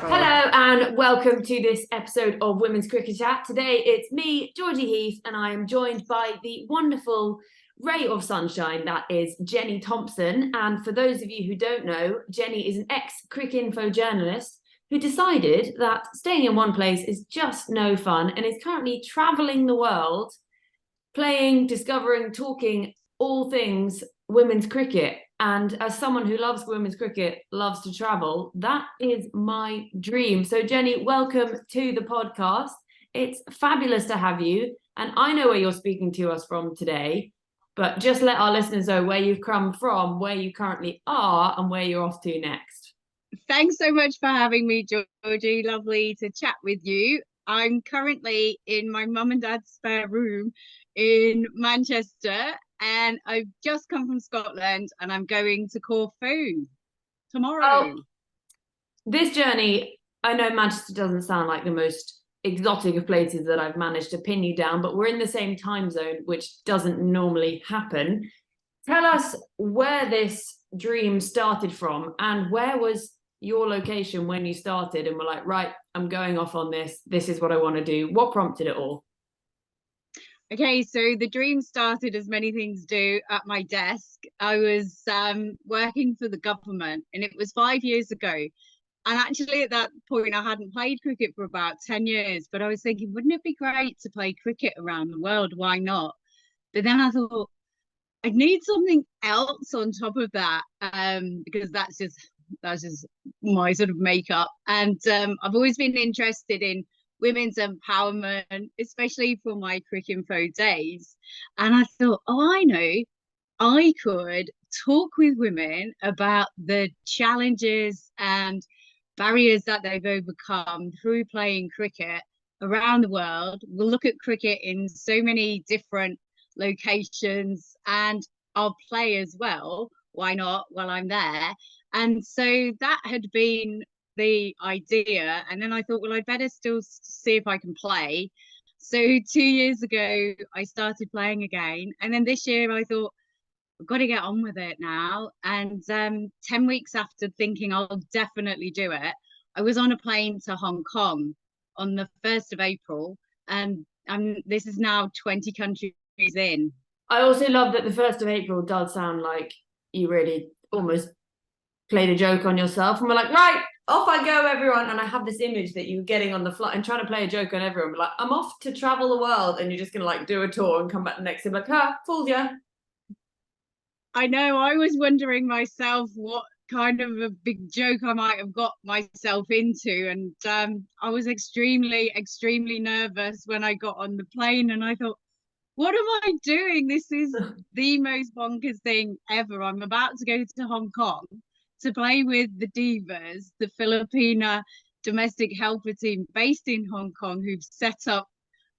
Hello and welcome to this episode of Women's Cricket Chat. Today it's me, Georgie Heath, and I am joined by the wonderful ray of sunshine that is Jenny Thompson. And for those of you who don't know, Jenny is an ex-Cricinfo journalist who decided that staying in one place is just no fun and is currently travelling the world, playing, discovering, talking all things women's cricket. And as someone who loves women's cricket, loves to travel, that is my dream. So Jenny, welcome to the podcast. It's fabulous to have you. And I know where you're speaking to us from today, but just let our listeners know where you've come from, where you currently are, and where you're off to next. Thanks so much for having me, Georgie. Lovely to chat with you. I'm currently in my mum and dad's spare room in Manchester, and I've just come from Scotland and I'm going to Corfu tomorrow. Oh, this journey, I know Manchester doesn't sound like the most exotic of places that I've managed to pin you down, but we're in the same time zone, which doesn't normally happen. Tell us where this dream started from and where was your location when you started and were like, right, I'm going off on this. This is what I want to do. What prompted it all? Okay, so the dream started, as many things do, at my desk. I was working for the government, and it was 5 years ago. And actually, at that point, I hadn't played cricket for about 10 years. But I was thinking, wouldn't it be great to play cricket around the world? Why not? But then I thought, I need something else on top of that, because that's just my sort of makeup. And I've always been interested in women's empowerment, especially for my Cricinfo days. And I thought, oh, I know, I could talk with women about the challenges and barriers that they've overcome through playing cricket around the world. We'll look at cricket in so many different locations, and I'll play as well. Why not, while I'm there? And so that had been the idea. And then I thought, well, I'd better still see if I can play. So 2 years ago, I started playing again. And then this year I thought, I've got to get on with it now. And 10 weeks after thinking I'll definitely do it, I was on a plane to Hong Kong on the 1st of April. And this is now 20 countries in. I also love that the 1st of April does sound like you really almost played a joke on yourself and were like, right, off I go, everyone. And I have this image that you were getting on the flight and trying to play a joke on everyone. But like, I'm off to travel the world, and you're just going to like do a tour and come back the next day like, fooled ya. I know, I was wondering myself what kind of a big joke I might have got myself into. And I was extremely nervous when I got on the plane, and I thought, what am I doing? This is the most bonkers thing ever. I'm about to go to Hong Kong to play with the Divas, the Filipina domestic helper team based in Hong Kong, who've set up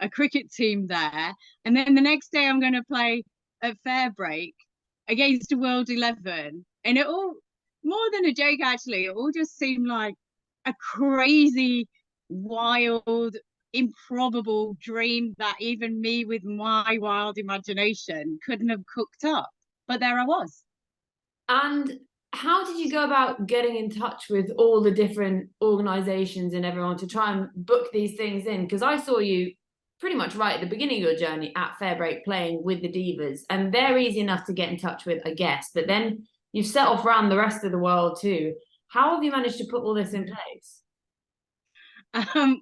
a cricket team there. And then the next day I'm going to play at fair break against a World 11. And it all, more than a joke actually, it all just seemed like a crazy, wild, improbable dream that even me with my wild imagination couldn't have cooked up. But there I was. And how did you go about getting in touch with all the different organizations and everyone to try and book these things in? Because I saw you pretty much right at the beginning of your journey at Fairbreak playing with the Divas, and they're easy enough to get in touch with, I guess. But then you've set off around the rest of the world too. How have you managed to put all this in place?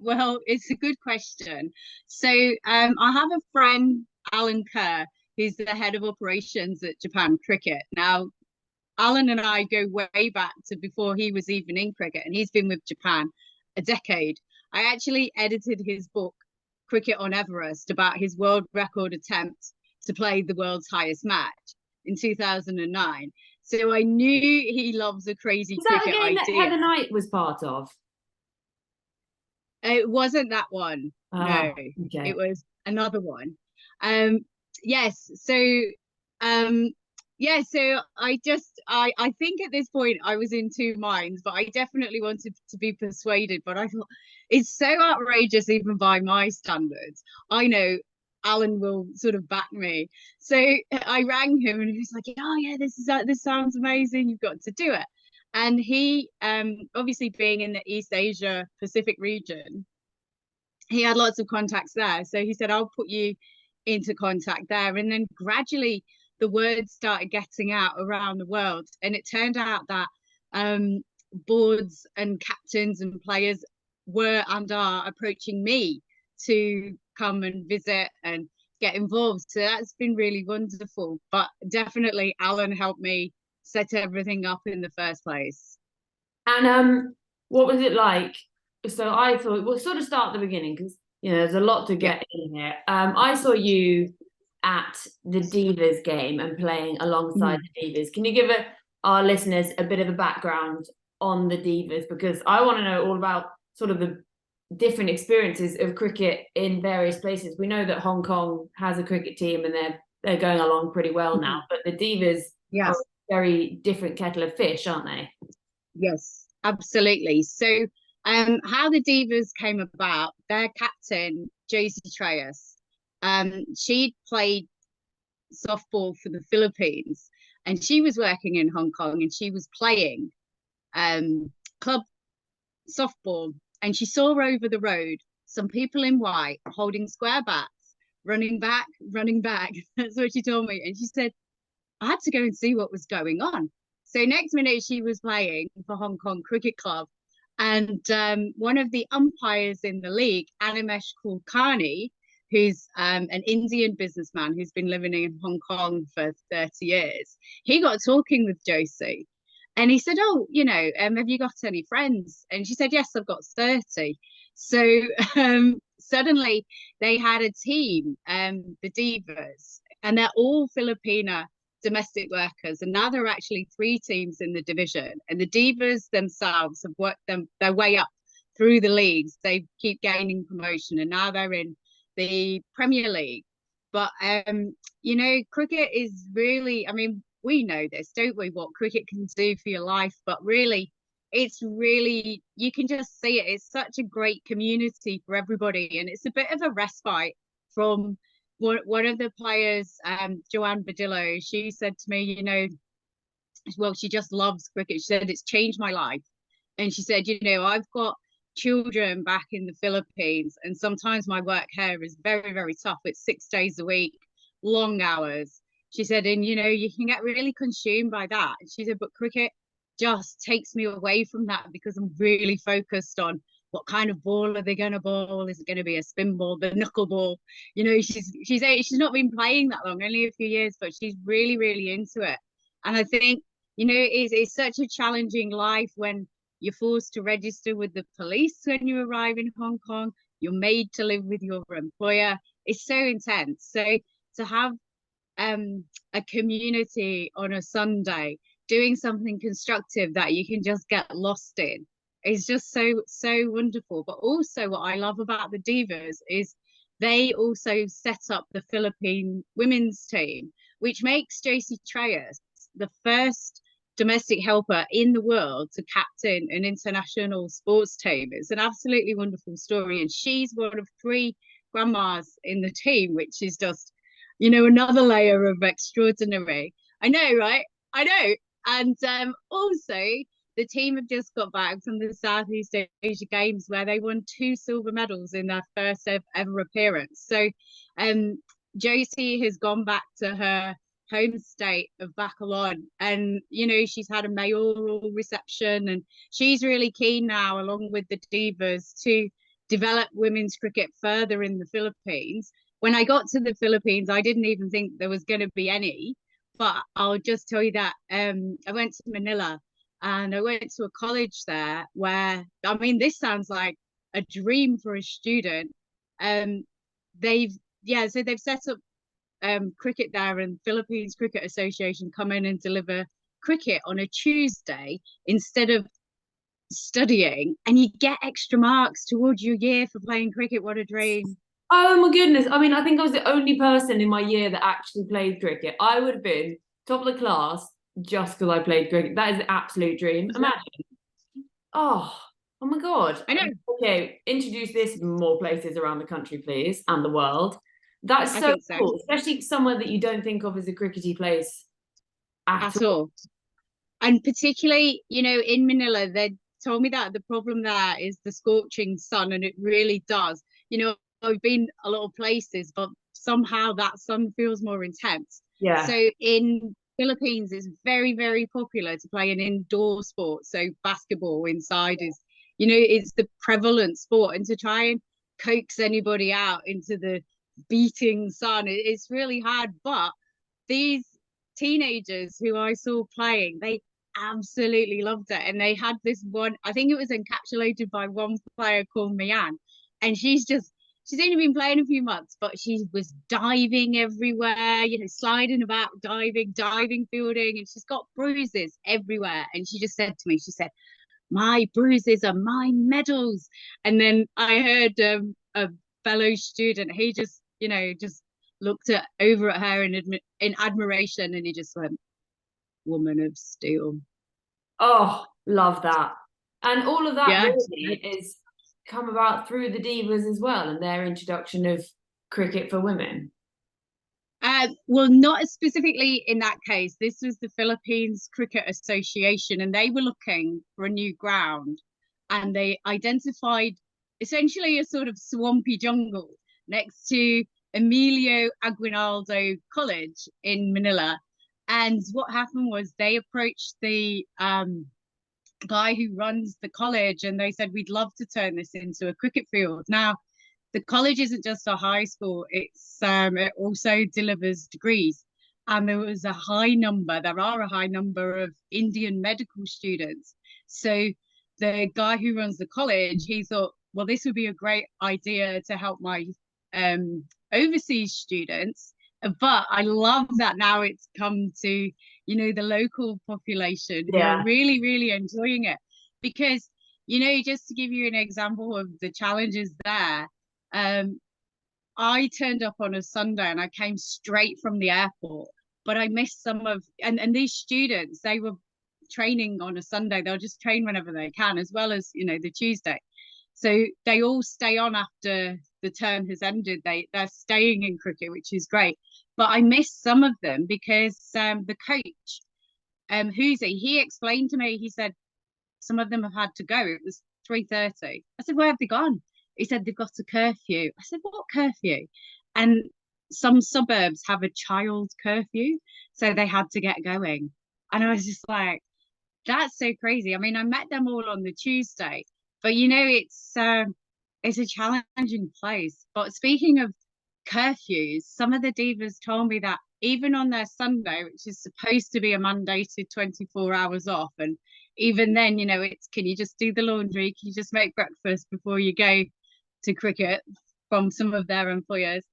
Well, it's a good question. So I have a friend, Alan Kerr, who's the head of operations at Japan Cricket. Now, Alan and I go way back to before he was even in cricket, and he's been with Japan a decade. I actually edited his book, Cricket on Everest, about his world record attempt to play the world's highest match in 2009. So I knew he loves a crazy cricket idea. That Heather Knight was part of? It wasn't that one. No, okay. It was another one. Yes. So I think at this point I was in two minds, but I definitely wanted to be persuaded. But I thought it's so outrageous, even by my standards. I know Alan will sort of back me. So I rang him and he was like, oh yeah, this sounds amazing. You've got to do it. And he, obviously being in the East Asia Pacific region, he had lots of contacts there. So he said, I'll put you into contact there. And then gradually the word started getting out around the world. And it turned out that boards and captains and players were and are approaching me to come and visit and get involved. So that's been really wonderful. But definitely Alan helped me set everything up in the first place. And what was it like? So I thought we'll sort of start at the beginning because there's a lot to get in here. I saw you at the Divas game and playing alongside the Divas. Can you give our listeners a bit of a background on the Divas? Because I want to know all about sort of the different experiences of cricket in various places. We know that Hong Kong has a cricket team and they're going along pretty well now, but the Divas are a very different kettle of fish, aren't they? Yes, absolutely. So how the Divas came about, their captain, Josie Treyas, she played softball for the Philippines and she was working in Hong Kong and she was playing club softball, and she saw over the road some people in white holding square bats, running back. That's what she told me. And she said, I had to go and see what was going on. So next minute she was playing for Hong Kong Cricket Club, and one of the umpires in the league, Animesh Kulkarni, who's an Indian businessman who's been living in Hong Kong for 30 years, he got talking with Josie. And he said, oh, have you got any friends? And she said, yes, I've got 30. So suddenly they had a team, the Divas, and they're all Filipina domestic workers. And now there are actually 3 teams in the division. And the Divas themselves have worked their way up through the leagues. They keep gaining promotion and now they're in the Premier League. But, cricket is really, we know this, don't we, what cricket can do for your life, but really, you can just see it. It's such a great community for everybody, and it's a bit of a respite from one of the players, Joanne Badillo. She said to me, well, she just loves cricket. She said, it's changed my life. And she said, I've got children back in the Philippines, and sometimes my work here is very, very tough. It's 6 days a week, long hours. She said, and you can get really consumed by that. She said, but cricket just takes me away from that because I'm really focused on what kind of ball are they going to bowl? Is it going to be a spin ball, the knuckle ball? She's not been playing that long, only a few years, but she's really, really into it. And I think, it's such a challenging life when you're forced to register with the police when you arrive in Hong Kong. You're made to live with your employer. It's so intense. So to have a community on a Sunday doing something constructive that you can just get lost in is just so wonderful. But also what I love about the Divas is they also set up the Philippine women's team, which makes Josie Treyas the first domestic helper in the world to captain an international sports team. It's an absolutely wonderful story, and she's one of 3 grandmas in the team, which is just another layer of extraordinary. I know, right? I know. And also the team have just got back from the Southeast Asia Games where they won 2 silver medals in their first ever appearance. So Josie has gone back to her home state of Bacolod, and she's had a mayoral reception, and she's really keen now, along with the Divas, to develop women's cricket further in the Philippines. When I got to the Philippines, I didn't even think there was going to be any, but I'll just tell you that I went to Manila and I went to a college there where, this sounds like a dream for a student. They've set up cricket there, and Philippines Cricket Association come in and deliver cricket on a Tuesday instead of studying, and you get extra marks towards your year for playing cricket. What a dream. Oh my goodness. I think I was the only person in my year that actually played cricket. I would have been top of the class just because I played cricket. That is the absolute dream. Imagine. Oh my God. I know. Okay, introduce this more places around the country, please, and the world. That's I so think so. cool, especially somewhere that you don't think of as a crickety place at At all. all. And particularly, in Manila, they told me that the problem there is the scorching sun, and it really does. I've been a lot of places, but somehow that sun feels more intense. Yeah. So in Philippines, it's very, very popular to play an indoor sport. So basketball inside is, it's the prevalent sport, and to try and coax anybody out into the beating sun, it's really hard. But these teenagers who I saw playing, they absolutely loved it. And they had this one, I think it was encapsulated by one player called Mian. And she's only been playing a few months, but she was diving everywhere, sliding about, diving, fielding, and she's got bruises everywhere. And she just said to me, she said, my bruises are my medals. And then I heard a fellow student, he just, just looked over at her in admiration, and he just went, woman of steel. Oh, love that. And all of that Yeah. really is come about through the Divas as well, and their introduction of cricket for women. Well, not specifically in that case. This was the Philippines Cricket Association, and they were looking for a new ground, and they identified essentially a sort of swampy jungle next to Emilio Aguinaldo College in Manila. And what happened was they approached the guy who runs the college, and they said, we'd love to turn this into a cricket field. Now, the college isn't just a high school, it also delivers degrees. And there are a high number of Indian medical students. So the guy who runs the college, he thought, well, this would be a great idea to help my overseas students. But I love that now it's come to, the local population who are really, really enjoying it. Because, just to give you an example of the challenges there, I turned up on a Sunday and I came straight from the airport, but I missed some of, and these students, they were training on a Sunday. They'll just train whenever they can, as well as, the Tuesday. So they all stay on after the term has ended. They're staying in cricket, which is great. But I missed some of them because the coach, he explained to me, he said, some of them have had to go. It was 3:30. I said, where have they gone? He said, they've got a curfew. I said, what curfew? And some suburbs have a child curfew, so they had to get going. And I was just like, that's so crazy. I mean, I met them all on the Tuesday, but it's a challenging place. But speaking of curfews, some of the divas told me that even on their Sunday, which is supposed to be a mandated 24 hours off, and even then, it's, can you just do the laundry? Can you just make breakfast before you go to cricket, from some of their employers?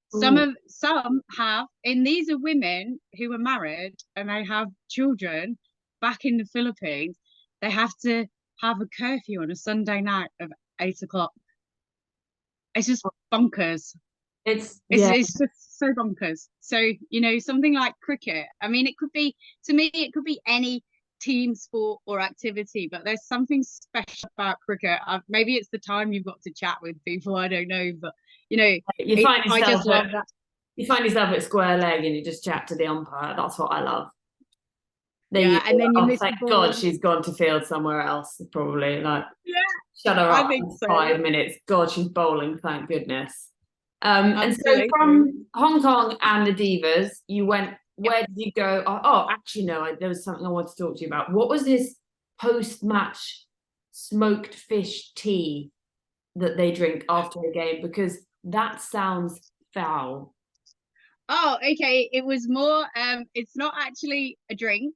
Some have, and these are women who are married and they have children back in the Philippines. They have to have a curfew on a Sunday night of 8 o'clock. It's just bonkers. It's just so bonkers. So, something like cricket, I mean, it could be any team sport or activity, but there's something special about cricket. Maybe it's the time you've got to chat with people, I don't know, but I just love that. You find yourself at square leg and you just chat to the umpire. That's what I love. And then you miss thank God she's gone to field somewhere else, probably. Like, shut her up for 5 minutes. God, she's bowling, thank goodness. And so from Hong Kong and the Divas, you went, where did you go? Oh, actually, no, there was something I wanted to talk to you about. What was this post-match smoked fish tea that they drink after a game? Because that sounds foul. Oh, okay. It was more, it's not actually a drink.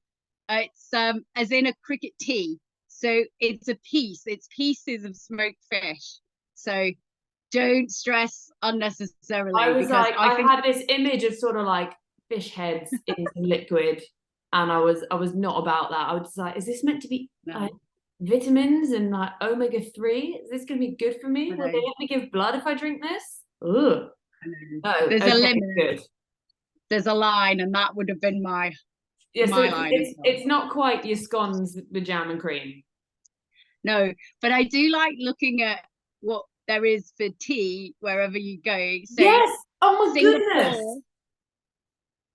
It's as in a cricket tea. So it's pieces of smoked fish. So don't stress unnecessarily. I was like, I had this image of sort of like fish heads in liquid, and I was not about that. I was like, is this meant to be like vitamins and like omega-3? Is this gonna be good for me? Will they let me give blood if I drink this? Ugh. No, there's a limit. Good. There's a line, and that would have been my line. It's not quite your scones with jam and cream. No, but I do like looking at what there is for tea wherever you go. So Oh my goodness. Singapore.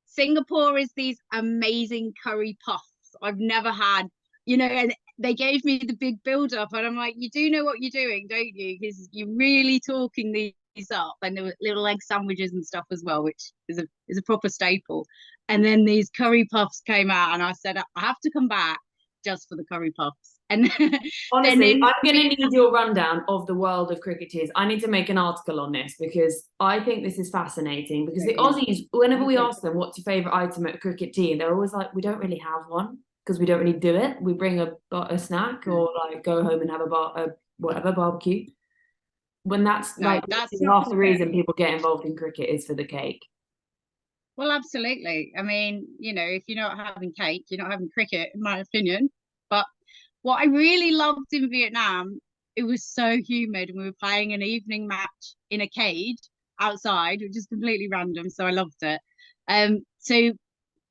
Singapore is these amazing curry puffs I've never had, and they gave me the big build up, and I'm like, you do know what you're doing, don't you? Because you're really talking these up, and there were little egg sandwiches and stuff as well, which is a proper staple. And then these curry puffs came out, and I said, I have to come back just for the curry puffs. And then Honestly, in I'm going to need your rundown of the world of cricketers. I need to make an article on this because I think this is fascinating. Because the Aussies, whenever we ask them what's your favourite item at a cricket team, they're always like, we don't really have one because we don't really do it. We bring a snack or like go home and have a whatever barbecue. When that's No, like that's not half the it. reason people get involved in cricket is for the cake. Well, absolutely. I mean, if you're not having cake, you're not having cricket, in my opinion. But what I really loved in Vietnam, it was so humid, and we were playing an evening match in a cage outside, which is completely random. So I loved it. So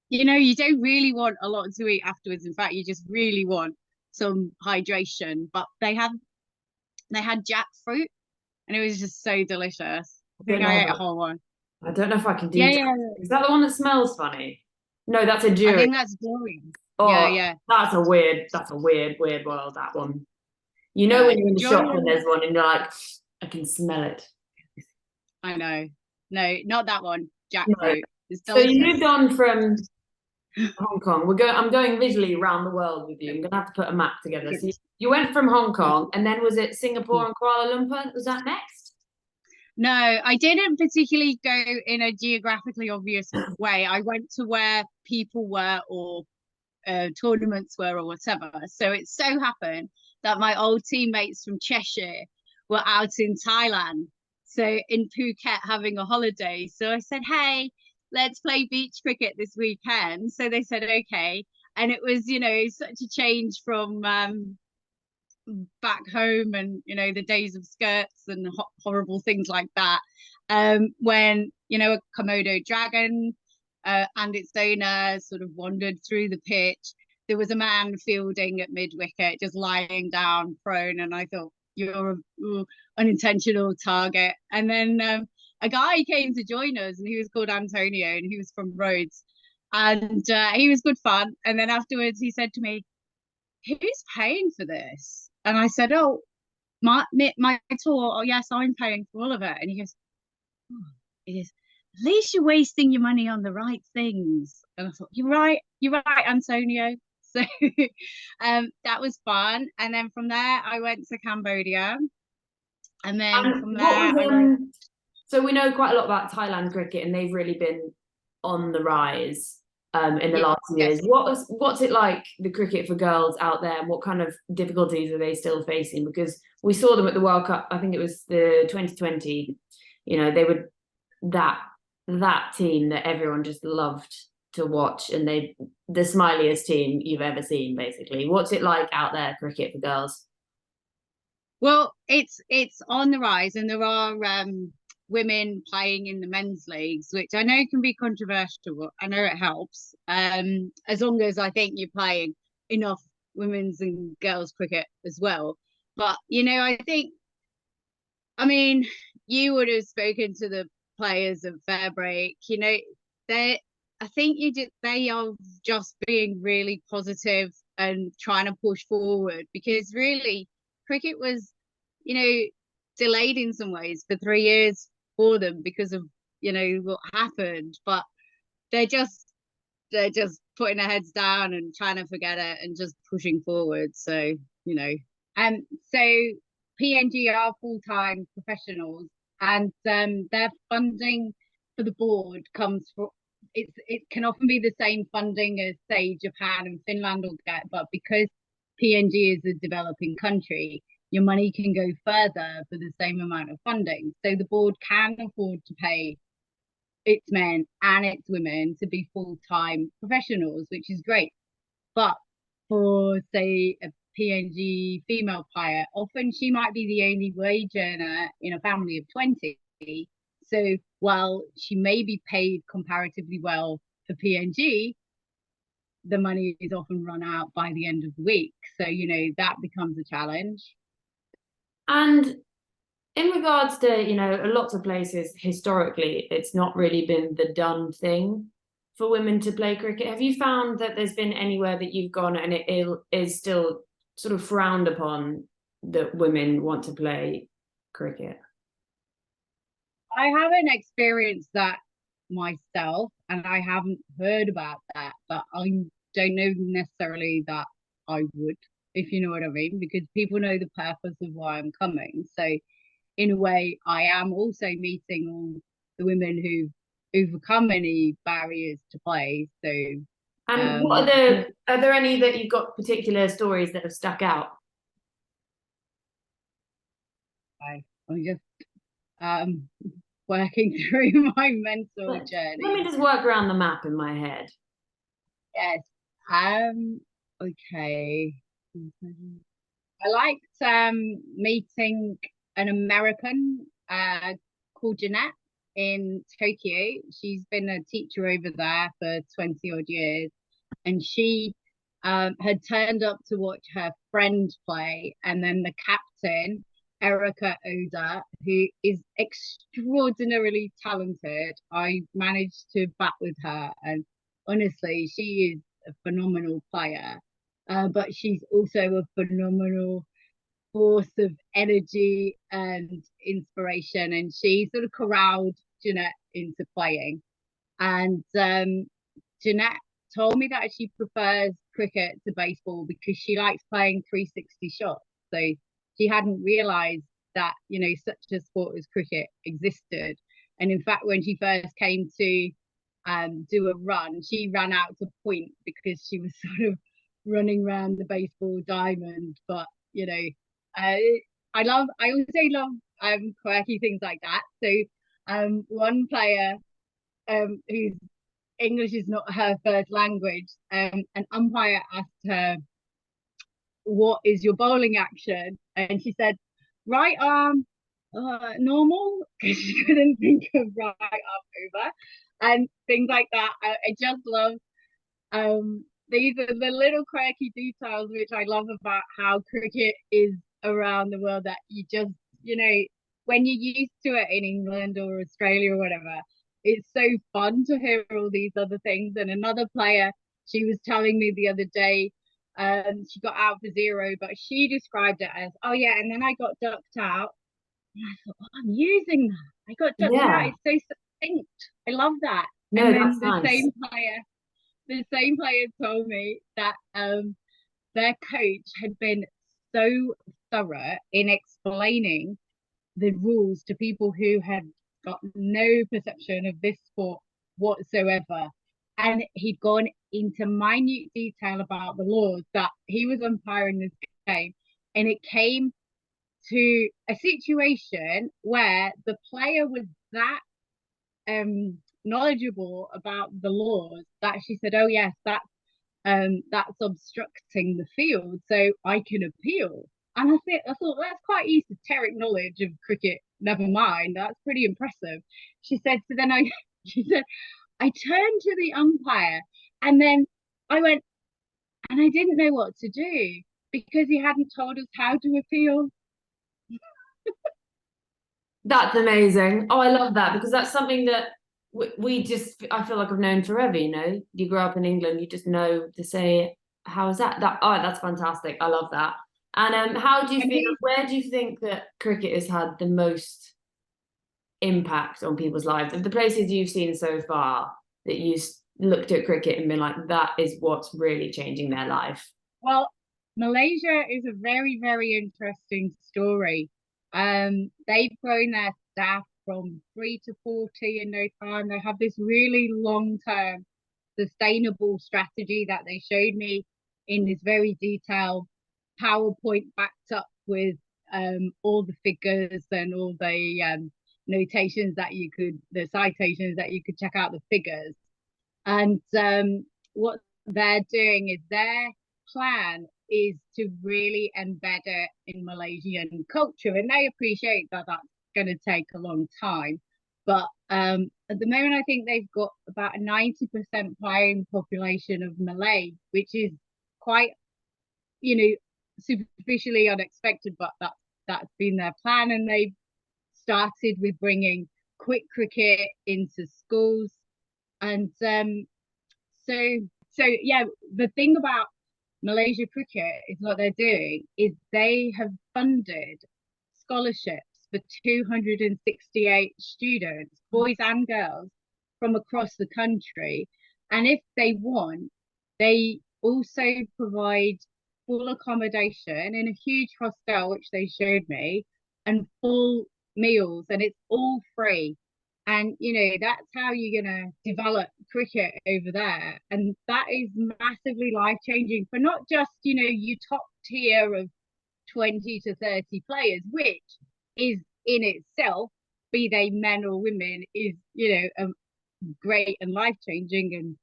you don't really want a lot to eat afterwards. In fact, you just really want some hydration. But they had jackfruit, and it was just so delicious. I think I ate a whole one. I don't know if I can do Yeah, that. yeah. Is that the one that smells funny? No, that's a I durian. think that's boring. Yeah, Oh, yeah. that's a weird world, that one. You know No, when you're in the shop and durian. there's one and you're like, I can smell it. I know. No, not that one. No. Jackfruit. It's So you delicious. moved on from Hong Kong. I'm going visually around the world with you. I'm gonna have to put a map together. So you went from Hong Kong and then was it Singapore and Kuala Lumpur? Was that next? No, I didn't particularly go in a geographically obvious way. I went to where people were, or tournaments were, or whatever. So it so happened that my old teammates from Cheshire were out in Thailand, so in Phuket having a holiday. So I said, hey, let's play beach cricket this weekend. So they said, okay. And it was, such a change from back home, and the days of skirts and horrible things like that, when a Komodo dragon and its owner sort of wandered through the pitch. There was a man fielding at mid wicket, just lying down prone, and I thought, you're an unintentional target. And then a guy came to join us, and he was called Antonio, and he was from Rhodes, and he was good fun. And then afterwards he said to me, who's paying for this? And I said, oh, my tour. Oh, yes, I'm paying for all of it. And he goes, oh, it is. At least you're wasting your money on the right things. And I thought, you're right, Antonio. So that was fun. And then from there, I went to Cambodia. And then from there, I went. So we know quite a lot about Thailand cricket, and they've really been on the rise in the Yeah, last few years. What's it like, the cricket for girls out there, and what kind of difficulties are they still facing? Because we saw them at the World Cup, I think it was the 2020. They were that team that everyone just loved to watch, and the smiliest team you've ever seen, basically. What's it like out there, cricket for girls? Well, it's on the rise, and there are women playing in the men's leagues, which I know can be controversial. I know it helps, as long as I think you're playing enough women's and girls cricket as well. But I mean, you would have spoken to the players of Fairbreak. I think they are just being really positive and trying to push forward, because really cricket was, delayed in some ways for 3 years for them because of what happened. But they're just putting their heads down and trying to forget it and just pushing forward. So so PNG are full-time professionals, and their funding for the board comes from, it can often be the same funding as, say, Japan and Finland will get, but because PNG is a developing country, your money can go further for the same amount of funding. So the board can afford to pay its men and its women to be full-time professionals, which is great. But for, say, a PNG female player, often she might be the only wage earner in a family of 20. So while she may be paid comparatively well for PNG, the money is often run out by the end of the week. So, that becomes a challenge. And In regards to, lots of places historically, it's not really been the done thing for women to play cricket. Have you found that there's been anywhere that you've gone and it is still sort of frowned upon that women want to play cricket? I haven't experienced that myself, and I haven't heard about that, but I don't know necessarily that I would, if you know what I mean, because people know the purpose of why I'm coming. So in a way, I am also meeting all the women who've overcome any barriers to play. So And what are there any that you've got particular stories that have stuck out? I'm just working through my mental Let journey. me just work around the map in my head. Yes. Okay. I liked meeting an American called Jeanette in Tokyo. She's been a teacher over there for 20 odd years, and she had turned up to watch her friend play, and then the captain, Erica Oda, who is extraordinarily talented. I managed to bat with her, and honestly, she is a phenomenal player. But she's also a phenomenal force of energy and inspiration, and she sort of corralled Jeanette into playing. And Jeanette told me that she prefers cricket to baseball because she likes playing 360 shots. So she hadn't realized that, such a sport as cricket existed. And in fact, when she first came to do a run, she ran out to point because she was sort of running around the baseball diamond. But, I also love quirky things like that. So one player whose English is not her first language, an umpire asked her, "What is your bowling action?" And she said, "Right arm, normal," because she couldn't think of right arm over, and things like that. I just love these are the little quirky details which I love about how cricket is around the world, that you just, when you're used to it in England or Australia or whatever, it's so fun to hear all these other things. And another player, she was telling me the other day, she got out for zero, but she described it as, "Oh yeah, and then I got ducked out." And I thought, "Oh, I'm using that. I got ducked out. It's so succinct. I love that." No, And then that's nice. the same player told me that their coach had been so thorough in explaining the rules to people who had got no perception of this sport whatsoever. And he'd gone into minute detail about the laws that he was umpiring this game. And it came to a situation where the player was that knowledgeable about the laws that she said, "Oh yes, that's obstructing the field, so I can appeal." And I thought that's quite esoteric knowledge of cricket. Never mind, that's pretty impressive. She said. So then she said, I turned to the umpire, and then I went, and I didn't know what to do because he hadn't told us how to appeal. That's amazing. Oh, I love that because that's something that we just, I feel like I've known forever, You grow up in England, you just know to say, how is that? That's fantastic. I love that. And how do you feel, where do you think that cricket has had the most impact on people's lives? Of the places you've seen so far that you looked at cricket and been like, that is what's really changing their life? Well, Malaysia is a very, very interesting story. They've grown their staff from 3 to 40 in no time. They have this really long-term sustainable strategy that they showed me in this very detailed PowerPoint backed up with all the figures and all the notations that the citations that you could check out the figures. And what they're doing is their plan is to really embed it in Malaysian culture, and they appreciate that that's going to take a long time. But at the moment, I think they've got about a 90% playing population of Malay, which is quite, superficially unexpected, but that's been their plan, and they've started with bringing quick cricket into schools. And so yeah, the thing about Malaysia Cricket is what they're doing is they have funded scholarships for 268 students, boys and girls, from across the country. And if they want, they also provide full accommodation in a huge hostel, which they showed me, and full meals, and it's all free. And that's how you're gonna develop cricket over there, and that is massively life changing for not just your top tier of 20 to 30 players, which is in itself, be they men or women, is great and life changing and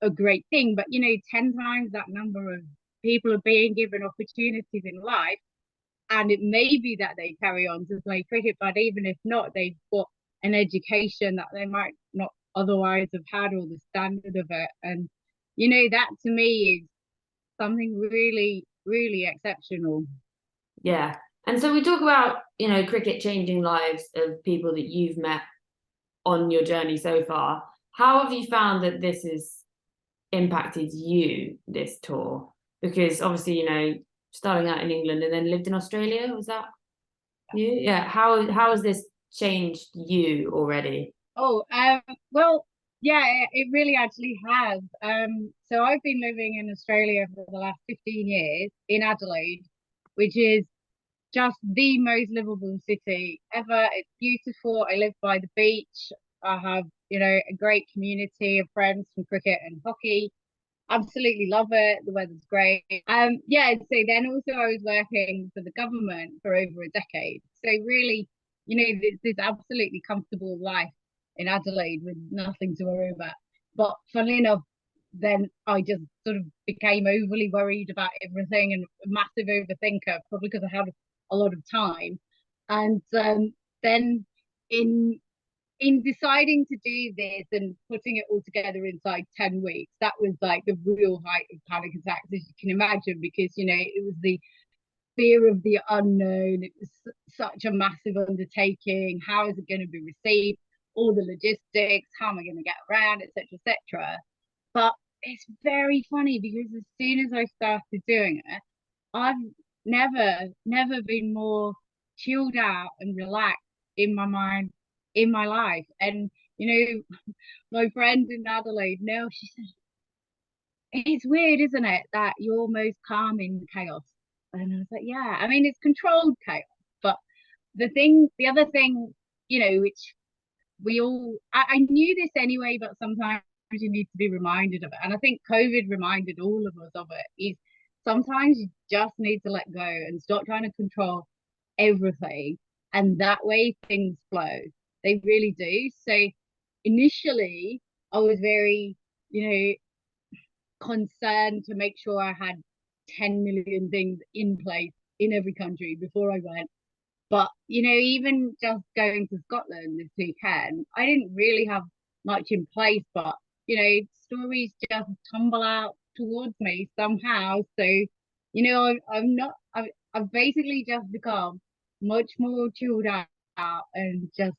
a great thing. But 10 times that number of people are being given opportunities in life, and it may be that they carry on to play cricket, but even if not, they've got an education that they might not otherwise have had, or the standard of it. And that to me is something really, really exceptional. Yeah. And so we talk about, cricket changing lives of people that you've met on your journey so far. How have you found that this has impacted you, this tour? Because obviously, starting out in England and then lived in Australia, was that you? Yeah. How has this changed you already? Oh, well, yeah, it really actually has. So I've been living in Australia for the last 15 years in Adelaide, which is just the most livable city ever. It's beautiful. I live by the beach. I have, a great community of friends from cricket and hockey. Absolutely love it. The weather's great. Yeah, so then also I was working for the government for over a decade. So really, this absolutely comfortable life in Adelaide with nothing to worry about. But funnily enough, then I just sort of became overly worried about everything and a massive overthinker, probably because I had a lot of time. And then in deciding to do this and putting it all together inside 10 weeks, that was like the real height of panic attacks, as you can imagine, because it was the fear of the unknown. It was such a massive undertaking. How is it going to be received? All the logistics, how am I going to get around, etc., etc. But it's very funny because as soon as I started doing it, I've never been more chilled out and relaxed in my mind, in my life. And my friend in Adelaide, Nell, she said, it's weird, isn't it, that you're most calm in chaos? And I was like, yeah, I mean, it's controlled chaos. But the other thing, which I knew this anyway, but sometimes you need to be reminded of it. And I think COVID reminded all of us of it, is sometimes you just need to let go and stop trying to control everything. And that way things flow. They really do. So initially I was very, concerned to make sure I had 10 million things in place in every country before I went. But even just going to Scotland this weekend, I didn't really have much in place, but stories just tumble out towards me somehow. So I'm not. I've basically just become much more chilled out and just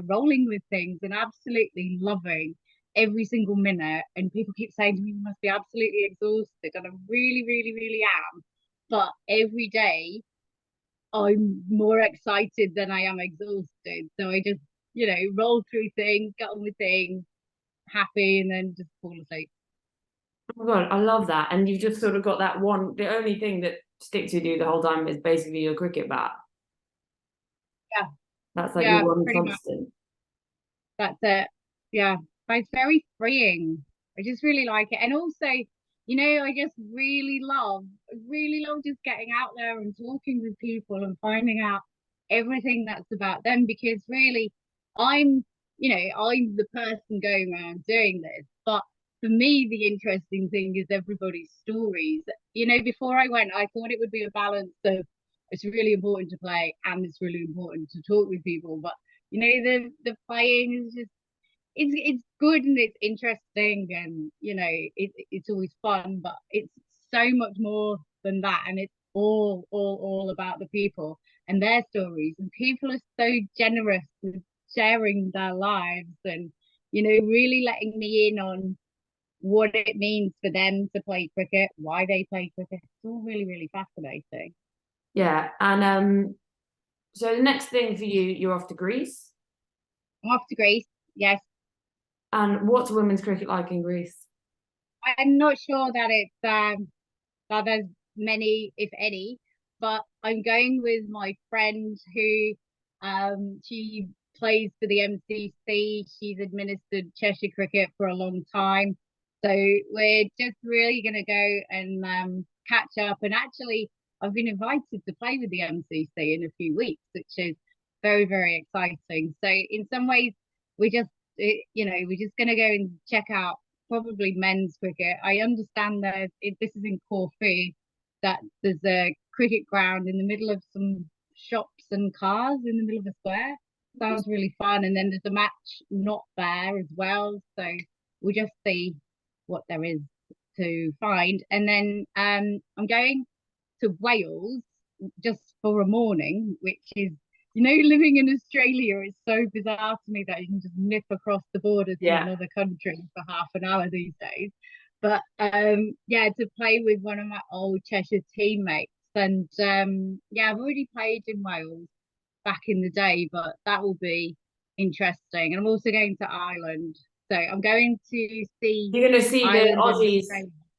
rolling with things and absolutely loving every single minute. And people keep saying to me, "You must be absolutely exhausted," and I really, really, really am. But every day I'm more excited than I am exhausted. So I just, roll through things, get on with things, happy, and then just fall asleep. Oh my God, I love that. And you've just sort of got that one, the only thing that sticks with you the whole time is basically your cricket bat. Yeah, That's like yeah, your one pretty much. constant. That's it. Yeah, but it's very freeing. I just really like it. And also, I just really love just getting out there and talking with people and finding out everything that's about them, because really I'm, I'm the person going around doing this. But for me, the interesting thing is everybody's stories. Before I went, I thought it would be a balance of it's really important to play and it's really important to talk with people. But the playing is just it's good and it's interesting, and it's always fun, but it's so much more than that, and it's all about the people. and their stories, and people are so generous with sharing their lives and, you know, really letting me in on what it means for them to play cricket, why they play cricket. It's all really, really fascinating. Yeah, and so the next thing for you, you're off to Greece. I'm off to Greece, yes. And what's women's cricket like in Greece? I'm not sure that it's that there's many, if any, but I'm going with my friend who she plays for the MCC. She's administered Cheshire cricket for a long time. So we're just really gonna go and catch up. And actually I've been invited to play with the MCC in a few weeks, which is very, very exciting. So in some ways we're just we're just gonna go and check out probably men's cricket. I understand that this is in Corfu, that there's a cricket ground in the middle of some shops and cars in the middle of a square. Sounds really fun. And then there's a match not there as well. So we'll just see what there is to find. And then I'm going to Wales just for a morning, which is, you know, living in Australia is so bizarre to me that you can just nip across the border to another country for half an hour these days. But yeah, to play with one of my old Cheshire teammates. And yeah, I've already played in Wales back in the day, but that will be interesting. And I'm also going to Ireland. So I'm going to see You're going to see the Ireland Aussies.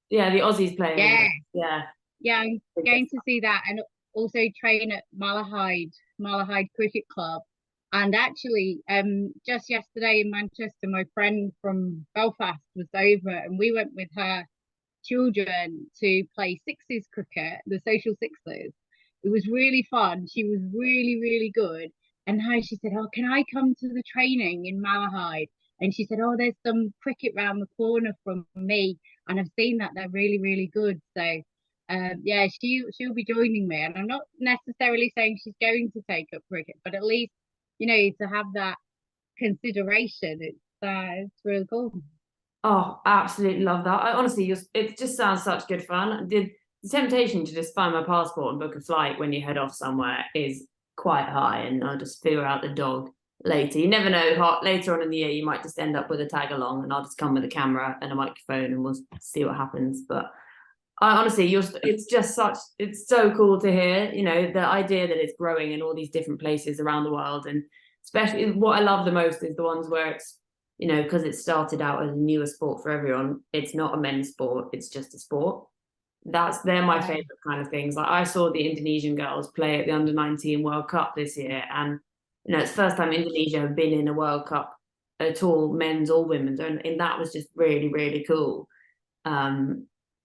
Yeah, the Aussies playing. Yeah. Yeah. Yeah, I'm going to see that, and also train at Malahide Cricket Club. And actually, just yesterday in Manchester, my friend from Belfast was over, and we went with her children to play sixes cricket, the social sixes. It was really fun. She was really, really good. And how she said, "Oh, can I come to the training in Malahide?" And she said, "Oh, there's some cricket round the corner from me, and I've seen that they're really, really good." So yeah, she'll be joining me, and I'm not necessarily saying she's going to take up cricket, but at least, you know, to have that consideration, it's really cool. Oh, absolutely love that. I honestly, it just sounds such good fun. The temptation to just find my passport and book a flight when you head off somewhere is quite high, and I'll just figure out the dog later. You never know, later on in the year, you might just end up with a tag along, and I'll just come with a camera and a microphone and we'll see what happens. But I honestly, it's so cool to hear, you know, the idea that it's growing in all these different places around the world. And especially what I love the most is the ones where it's, you know, because it started out as a newer sport for everyone, it's not a men's sport, it's just a sport. They're my favorite kind of things. Like I saw the Indonesian girls play at the under-19 World Cup this year, and you know, it's the first time Indonesia have been in a World Cup at all, men's or women's, and that was just really, really cool.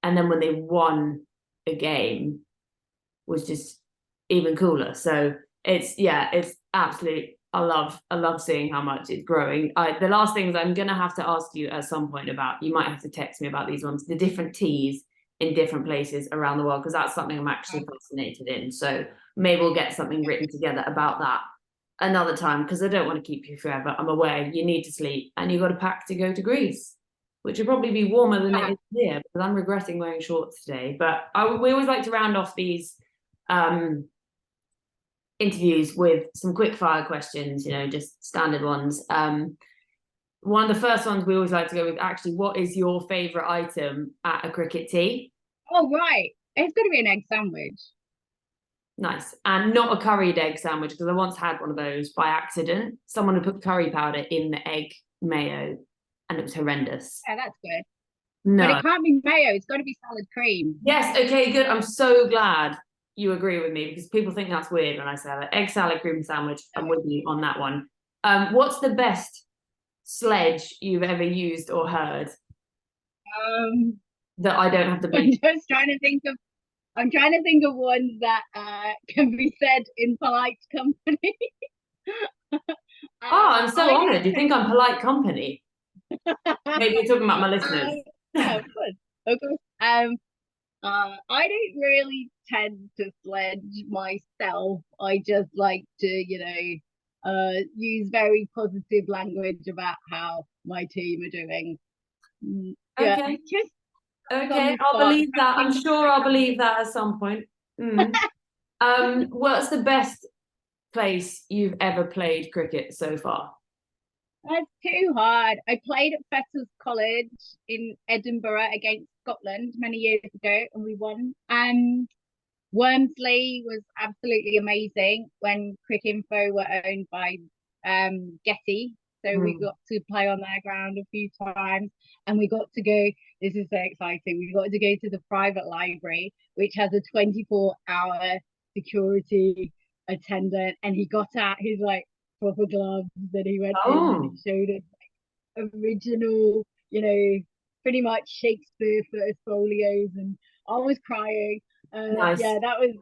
And then when they won a game was just even cooler. So it's absolute. I love seeing how much it's growing. The last things I'm gonna have to ask you at some point about, you might have to text me about these ones, the different teas in different places around the world, because that's something I'm actually fascinated in. So maybe we'll get something written together about that another time, because I don't want to keep you forever. I'm aware you need to sleep and you've got to pack to go to Greece, which will probably be warmer than it is here, because I'm regretting wearing shorts today. But we always like to round off these interviews with some quick fire questions, you know, just standard ones. One of the first ones we always like to go with, actually, what is your favourite item at a cricket tea? Oh, right. It's going to be an egg sandwich. Nice. And not a curried egg sandwich, because I once had one of those by accident. Someone had put curry powder in the egg mayo, and it was horrendous. Yeah, that's good. No. But it can't be mayo. It's got to be salad cream. Yes. Okay, good. I'm so glad you agree with me, because people think that's weird when I say that. Egg salad cream sandwich. I'm with you on that one. What's the best sledge you've ever used or heard? That I don't have to bleep. I'm trying to think of ones that can be said in polite company. I'm so honoured. Do you think I'm polite company? Maybe you're talking about my listeners. Yeah, of course. I don't really tend to sledge myself. I just like to, use very positive language about how my team are doing. Yeah, okay. Just okay, I'll believe that. I'm sure I'll believe that at some point. What's the best place you've ever played cricket so far? That's too hard. I played at Fetters College in Edinburgh against Scotland many years ago, and we won. Wormsley was absolutely amazing when Cricinfo were owned by Getty. So we got to play on their ground a few times, and we got to go. This is so exciting. We got to go to the private library, which has a 24-hour security attendant, and he got out his like proper gloves, and he went in and he showed us like original, pretty much Shakespeare first folios, and I was crying. Nice. Yeah, that was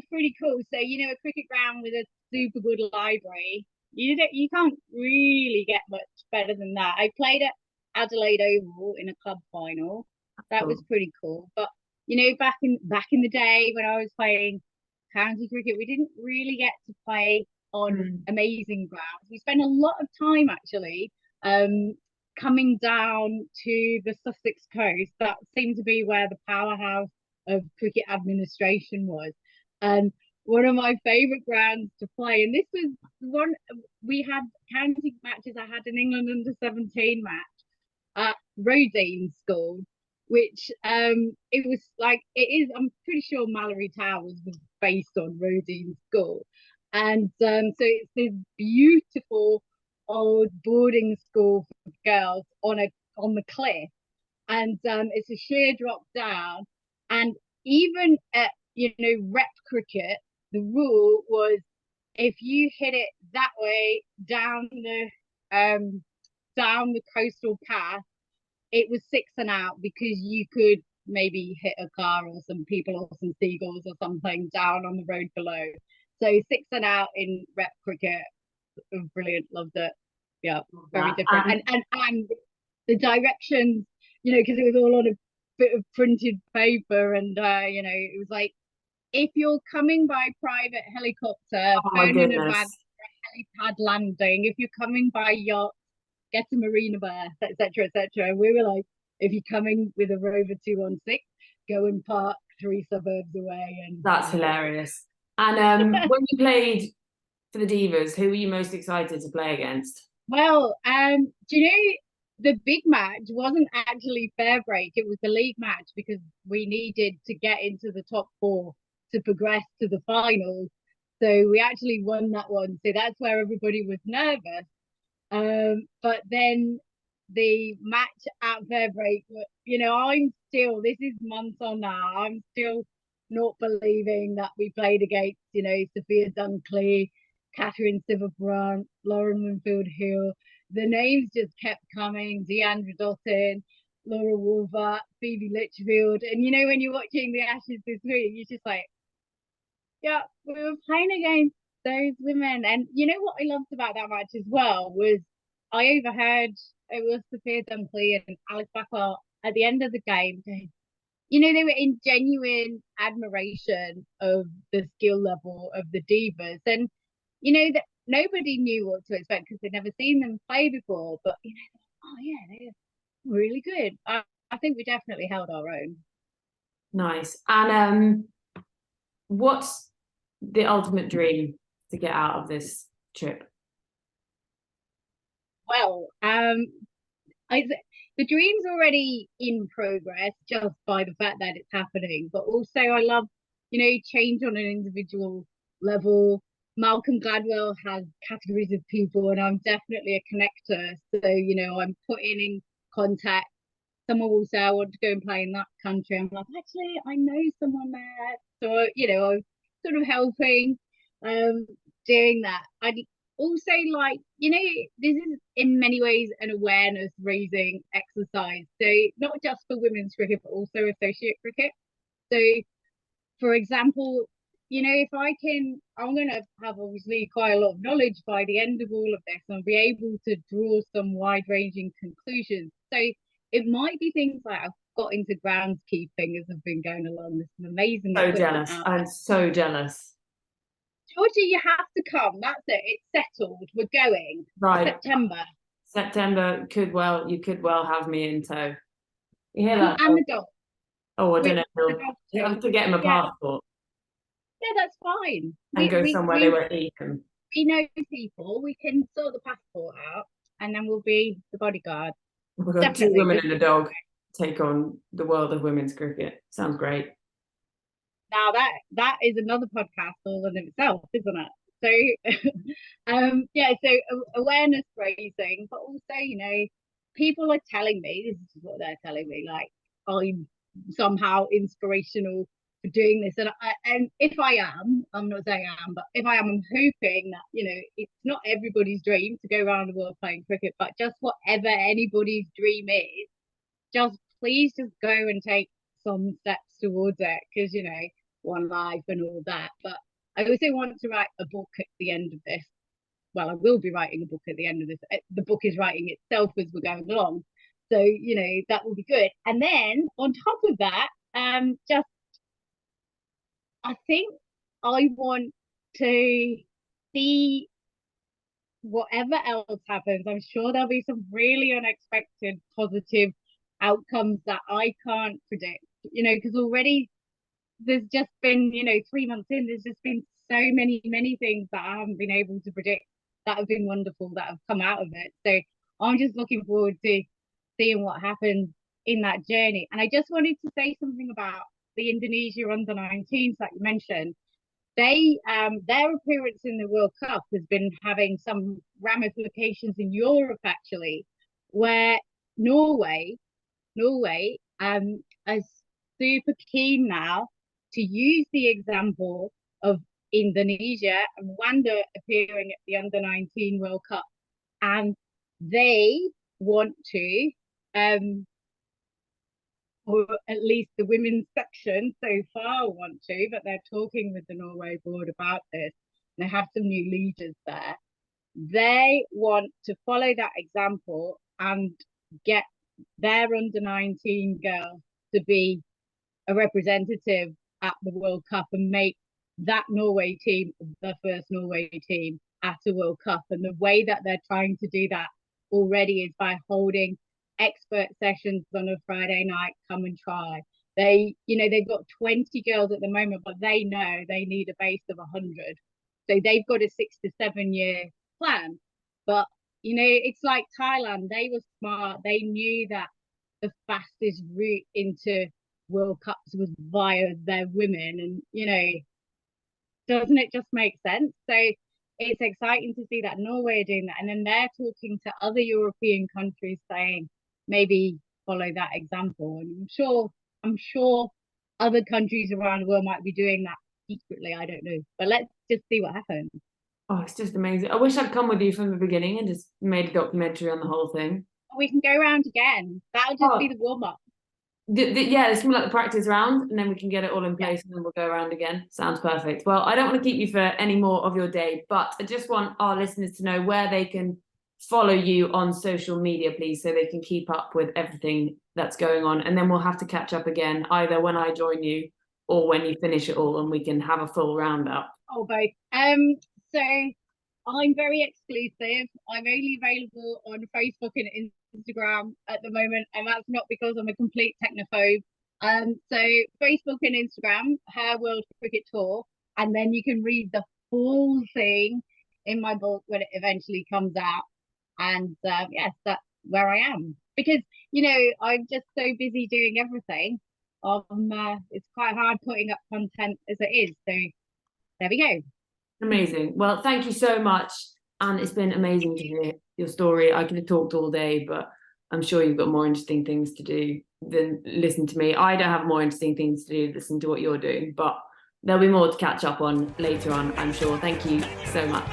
pretty cool. So a cricket ground with a super good library, you can't really get much better than that. I played at Adelaide Oval in a club final. That was pretty cool. But back in the day when I was playing county cricket, we didn't really get to play on amazing grounds. We spent a lot of time actually coming down to the Sussex coast. That seemed to be where the powerhouse of cricket administration was. And one of my favourite grounds to play, and this was one we had county matches. I had an England under-17 match at Rodine School, which it was like it is. I'm pretty sure Mallory Towers was based on Rodine School, and so it's this beautiful old boarding school for girls on the cliff, and it's a sheer drop down, and even at rep cricket, the rule was if you hit it that way down the coastal path, it was 6 and out, because you could maybe hit a car or some people or some seagulls or something down on the road below. So 6 and out in rep cricket, brilliant, loved it. Yeah, very different. And the directions, because it was all on a bit of printed paper, and it was like, if you're coming by private helicopter, phone in advance for a helipad landing. If you're coming by yacht, get a marina berth, etc., etc. We were like, if you're coming with a Rover 216, go and park 3 suburbs away. And that's hilarious. And when you played for the Divas, who were you most excited to play against? Well, do the big match wasn't actually fair break, it was the league match, because we needed to get into the top 4 to progress to the finals. So we actually won that one. So that's where everybody was nervous. But then the match at fair break, this is months on now, I'm still not believing that we played against, Sophia Dunkley, Catherine Siverbrant, Lauren Winfield Hill. The names just kept coming. Deandra Dottin, Laura Wolver, Phoebe Litchfield. And when you're watching the Ashes this week, you're just like, yeah, we were playing against those women. And what I loved about that match as well was I overheard it was Sophia Dunkley and Alice Backwell at the end of the game. They were in genuine admiration of the skill level of the Divas. And, that nobody knew what to expect because they'd never seen them play before. But, oh, yeah, they're really good. I think we definitely held our own. Nice. And what's the ultimate dream to get out of this trip? Well, the dream's already in progress just by the fact that it's happening. But also I love, change on an individual level. Malcolm Gladwell has categories of people, and I'm definitely a connector. So, I'm putting in contact. Someone will say, I want to go and play in that country. I'm like, actually, I know someone there. So, I'm sort of helping, doing that. I'd also like, this is in many ways an awareness raising exercise. So not just for women's cricket, but also associate cricket. So, for example, if I'm going to have obviously quite a lot of knowledge by the end of all of this, and I'll be able to draw some wide-ranging conclusions. So it might be things like I've got into groundskeeping as I've been going along. This is amazing. So jealous. I'm so jealous. Georgie, you have to come. That's it. It's settled. We're going. Right. September. You could well have me in tow. You hear that? And the dog. Oh, I don't know. You have to get him a passport. yeah, that's fine. and go somewhere they won't eat them. We know people. We can sort the passport out, and then we'll be the bodyguard. We've got Definitely. 2 women and a dog take on the world of women's cricket. Sounds great. Now that is another podcast all in itself, isn't it? So yeah, so awareness raising, but also, you know, people are telling me, this is what they're telling me, like I'm somehow inspirational for doing this. And if I am, I'm not saying I am, but if I am, I'm hoping that, you know, it's not everybody's dream to go around the world playing cricket, but just whatever anybody's dream is, just please just go and take some steps towards it, because, you know, one life and all that. But I also want to write a book at the end of this. Well, I will be writing a book at the end of this. The book is writing itself as we're going along. So, you know, that will be good. And then on top of that, just I think I want to see whatever else happens. I'm sure there'll be some really unexpected positive outcomes that I can't predict, you know, because already there's just been, you know, 3 months in, there's just been so many things that I haven't been able to predict that have been wonderful, that have come out of it. So I'm just looking forward to seeing what happens in that journey. And I just wanted to say something about the Indonesia under-19s that you mentioned. They their appearance in the World Cup has been having some ramifications in Europe, actually, where Norway is super keen now to use the example of Indonesia and Rwanda appearing at the under-19 World Cup, and they want to, or at least the women's section so far want to, but they're talking with the Norway board about this. And they have some new leaders there. They want to follow that example and get their under-19 girls to be a representative at the World Cup and make that Norway team the first Norway team at a World Cup. And the way that they're trying to do that already is by holding expert sessions on a Friday night. Come and try. They, you know, they've got 20 girls at the moment, but they know they need a base of 100. So they've got a 6 to 7 year plan. But, you know, it's like Thailand. They were smart. They knew that the fastest route into World Cups was via their women. And, you know, doesn't it just make sense? So it's exciting to see that Norway are doing that. And then they're talking to other European countries saying, maybe follow that example. And I'm sure other countries around the world might be doing that secretly. I don't know. But let's just see what happens. Oh, it's just amazing. I wish I'd come with you from the beginning and just made a documentary on the whole thing. We can go around again. That'll just be the warm-up. Yeah, it's more like the practice round, and then we can get it all in place, and then we'll go around again. Sounds perfect. Well, I don't want to keep you for any more of your day, but I just want our listeners to know where they can follow you on social media, please, so they can keep up with everything that's going on. And then we'll have to catch up again, either when I join you or when you finish it all, and we can have a full roundup. Oh, both. So I'm very exclusive. I'm only available on Facebook and Instagram at the moment, and that's not because I'm a complete technophobe. So Facebook and Instagram, Her World Cricket Tour, and then you can read the full thing in my book when it eventually comes out. And yes, that's where I am, because, you know, I'm just so busy doing everything. It's quite hard putting up content as it is. So there we go. Amazing. Well, thank you so much. And it's been amazing to hear your story. I could have talked all day, but I'm sure you've got more interesting things to do than listen to me. I don't have more interesting things to do than listen to what you're doing, but there'll be more to catch up on later on, I'm sure. Thank you so much.